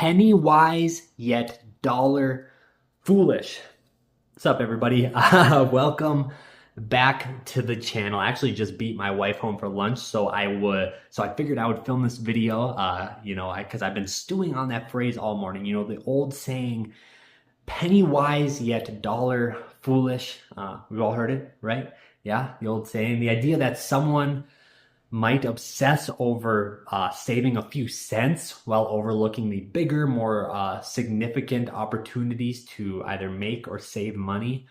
penny wise yet dollar foolish. What's up, everybody? Welcome back to the channel. I actually just beat my wife home for lunch, so I figured I would film this video. Because I've been stewing on that phrase all morning. You know, the old saying, penny wise yet dollar foolish. We've all heard it, right? Yeah, the old saying. The idea that someone might obsess over saving a few cents while overlooking the bigger, more significant opportunities to either make or save money.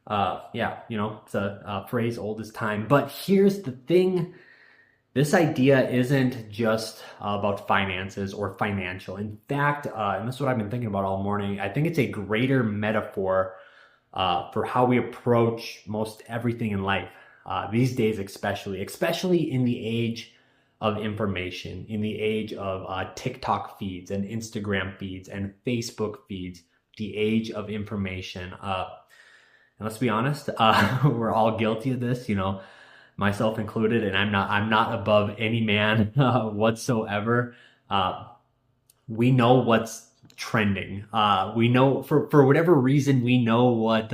It's a phrase old as time. But here's the thing. This idea isn't just about finances or financial. In fact, and this is what I've been thinking about all morning, I think it's a greater metaphor for how we approach most everything in life. These days, especially in the age of information, in the age of TikTok feeds and Instagram feeds and Facebook feeds, the age of information. And let's be honest, we're all guilty of this, myself included, and I'm not above any man whatsoever. We know what's trending. We know for whatever reason, we know what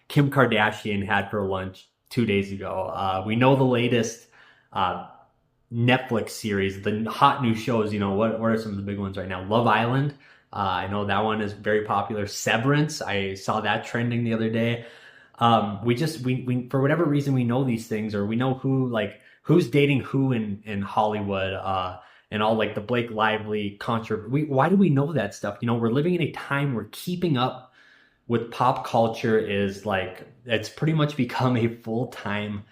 Kim Kardashian had for lunch 2 days ago. We know the latest Netflix series, the hot new shows. What are some of the big ones right now? Love Island. I know that one is very popular. Severance. I saw that trending the other day. We for whatever reason, we know these things, or we know who's dating who in Hollywood, and all like the Blake Lively controversy. Why do we know that stuff? We're living in a time where keeping up with pop culture is it's pretty much become a full-time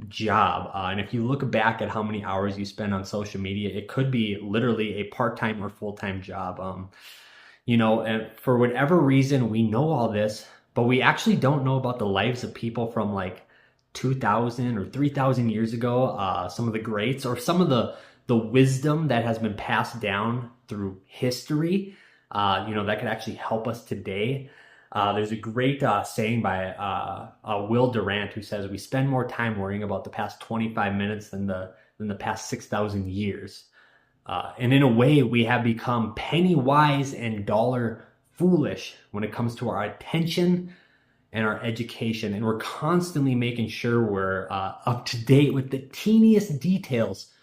job. And if you look back at how many hours you spend on social media, it could be literally a part-time or full-time job. And for whatever reason, we know all this, but we actually don't know about the lives of people from 2,000 or 3,000 years ago, some of the greats, or some of the wisdom that has been passed down through history, that could actually help us today. There's a great saying by Will Durant, who says, we spend more time worrying about the past 25 minutes than the past 6,000 years. And in a way, we have become penny wise and dollar foolish when it comes to our attention and our education. And we're constantly making sure we're up to date with the teeniest details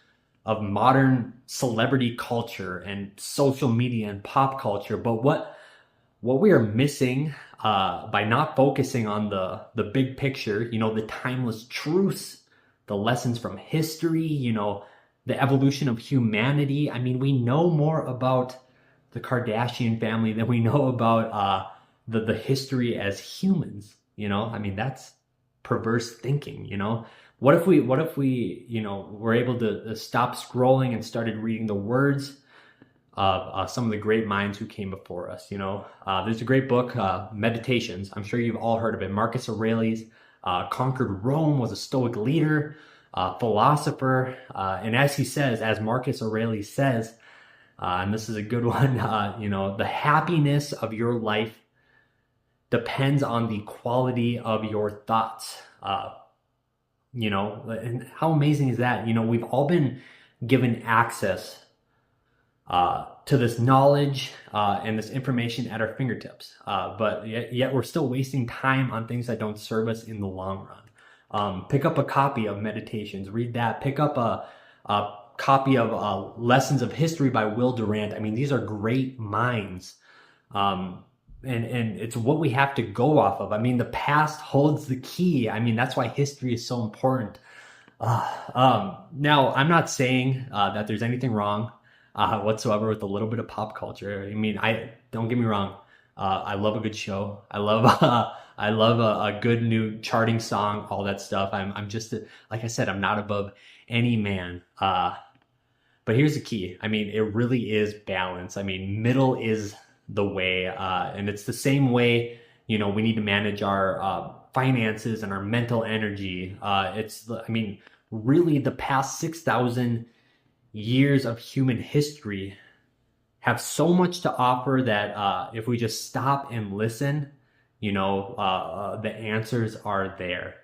of modern celebrity culture and social media and pop culture. But what we are missing by not focusing on the big picture, the timeless truths, the lessons from history, the evolution of humanity. I mean, we know more about the Kardashian family than we know about the history as humans. I mean, that's perverse thinking. What if we were able to stop scrolling and started reading the words of some of the great minds who came before us? There's a great book, Meditations. I'm sure you've all heard of it. Marcus Aurelius conquered Rome, was a Stoic leader, philosopher, and as Marcus Aurelius says, and this is a good one, the happiness of your life depends on the quality of your thoughts. And how amazing is that? We've all been given access to this knowledge and this information at our fingertips. But yet we're still wasting time on things that don't serve us in the long run. Pick up a copy of Meditations, read that. Pick up a copy of Lessons of History by Will Durant. I mean, these are great minds. And it's what we have to go off of. I mean, the past holds the key. I mean, that's why history is so important. Now, I'm not saying that there's anything wrong whatsoever with a little bit of pop culture. I mean, don't get me wrong. I love a good show. I love a good new charting song, all that stuff. I'm just, like I said, I'm not above any man. But here's the key. I mean, it really is balance. I mean, middle is the way, and it's the same way, we need to manage our finances and our mental energy. Really the past 6,000 years of human history have so much to offer that if we just stop and listen, the answers are there.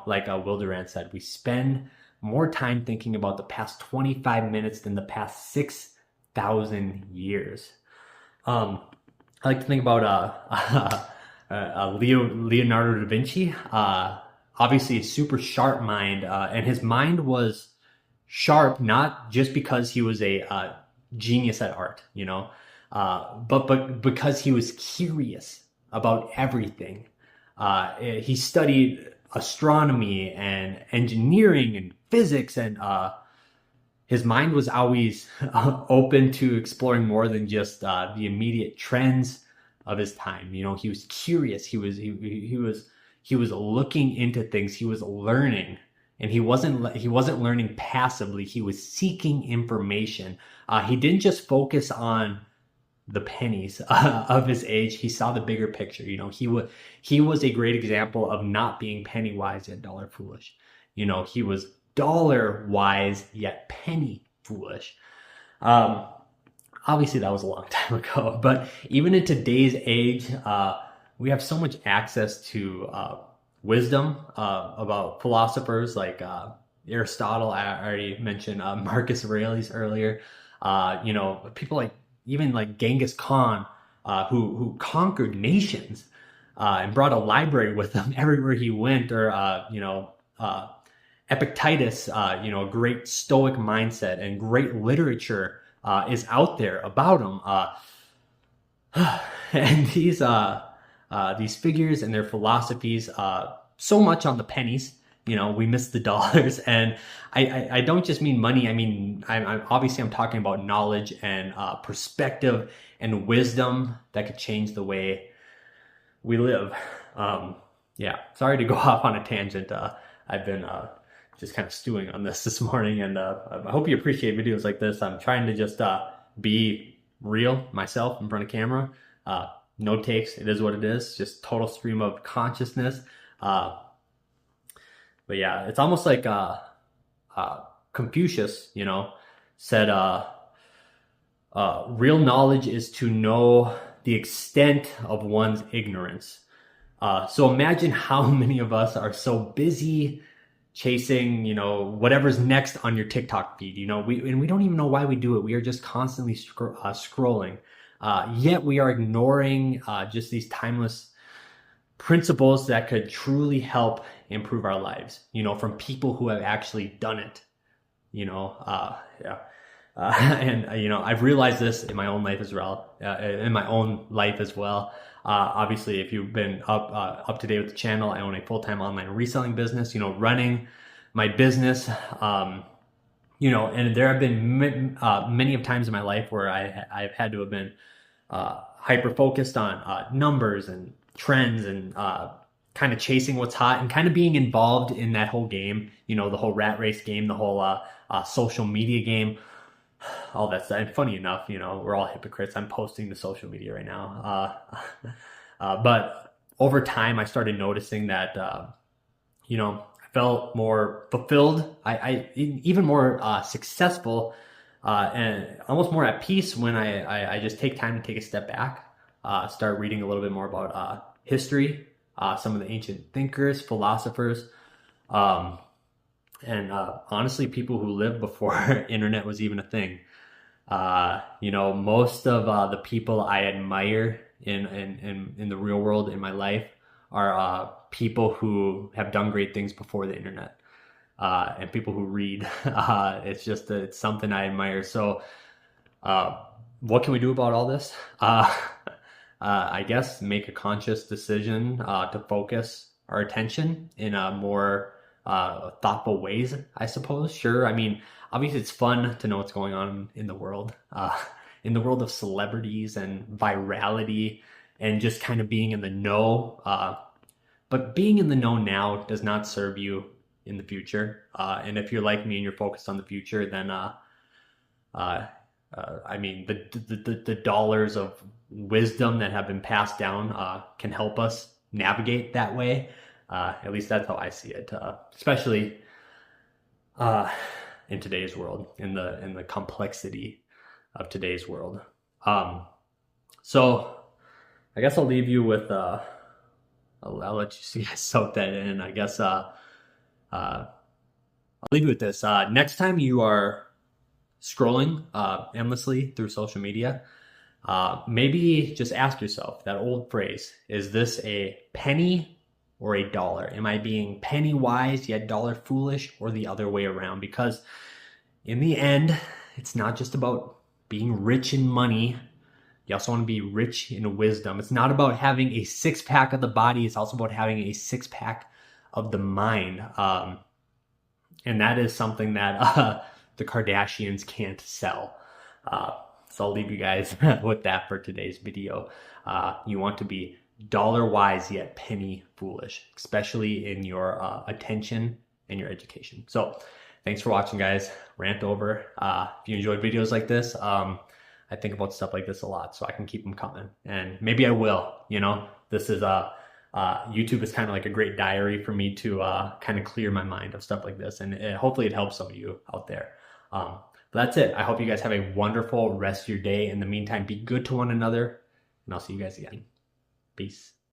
Like Will Durant said, we spend more time thinking about the past 25 minutes than the past 6,000 years. Um, I like to think about Leonardo da Vinci. Obviously, a super sharp mind, and his mind was sharp not just because he was a genius at art, but because he was curious about everything. He studied astronomy and engineering and physics, and his mind was always open to exploring more than just the immediate trends of his time. He was curious. He was looking into things. He was learning, and he wasn't learning passively. He was seeking information. He didn't just focus on the pennies of his age. He saw the bigger picture. He was a great example of not being penny wise yet dollar foolish. He was dollar wise yet penny foolish. Um, Obviously, that was a long time ago, but even in today's age, we have so much access to wisdom about philosophers like Aristotle. I already mentioned Marcus Aurelius earlier. People like even like Genghis Khan, who conquered nations and brought a library with him everywhere he went, or Epictetus, a great Stoic mindset and great literature is out there about him. And these figures and their philosophies, so much on the pennies. We miss the dollars, and I don't just mean money. I mean, I'm talking about knowledge and perspective and wisdom that could change the way we live. Yeah, sorry to go off on a tangent. I've been just kind of stewing on this morning, and I hope you appreciate videos like this. I'm trying to just be real myself in front of camera. No takes. It is what it is. Just total stream of consciousness. But yeah, it's almost like Confucius, said, real knowledge is to know the extent of one's ignorance. So imagine how many of us are so busy chasing, whatever's next on your TikTok feed. We don't even know why we do it. We are just constantly scrolling. Yet we are ignoring just these timeless principles that could truly help improve our lives, from people who have actually done it, yeah. And I've realized this in my own life as well, obviously, if you've been up to date with the channel, I own a full-time online reselling business, running my business, and there have been many of times in my life where I've had to have been hyper focused on numbers and trends and kind of chasing what's hot and kind of being involved in that whole game, the whole rat race game, the whole social media game, all that stuff. And funny enough, we're all hypocrites. I'm posting to social media right now. But over time, I started noticing that, I felt more fulfilled. I even more successful and almost more at peace when I just take time to take a step back, start reading a little bit more about history, some of the ancient thinkers, philosophers, and honestly, people who lived before internet was even a thing. Most of the people I admire in the real world in my life are people who have done great things before the internet, and people who read. It's something I admire. So, what can we do about all this? I guess make a conscious decision to focus our attention in a more thoughtful ways, I suppose. Sure. I mean, obviously it's fun to know what's going on in the world of celebrities and virality and just kind of being in the know. But being in the know now does not serve you in the future. And if you're like me and you're focused on the future, then I mean, the dollars of wisdom that have been passed down can help us navigate that way. At least that's how I see it, especially in today's world, in the complexity of today's world. So I guess I'll leave you with I'll let you see soak that in. I guess I'll leave you with this. Next time you are scrolling endlessly through social media, Maybe just ask yourself that old phrase, is this a penny or a dollar? Am I being penny wise yet dollar foolish, or the other way around? Because in the end, it's not just about being rich in money. You also want to be rich in wisdom. It's not about having a six pack of the body. It's also about having a six pack of the mind. And that is something that the Kardashians can't sell. So I'll leave you guys with that for today's video. You want to be dollar wise yet penny foolish, especially in your attention and your education. So thanks for watching, guys. Rant over. If you enjoyed videos like this, I think about stuff like this a lot, so I can keep them coming. And maybe I will, you know, this is YouTube is kind of like a great diary for me to kind of clear my mind of stuff like this. And hopefully it helps some of you out there. But that's it. I hope you guys have a wonderful rest of your day. In the meantime, be good to one another, and I'll see you guys again. Peace.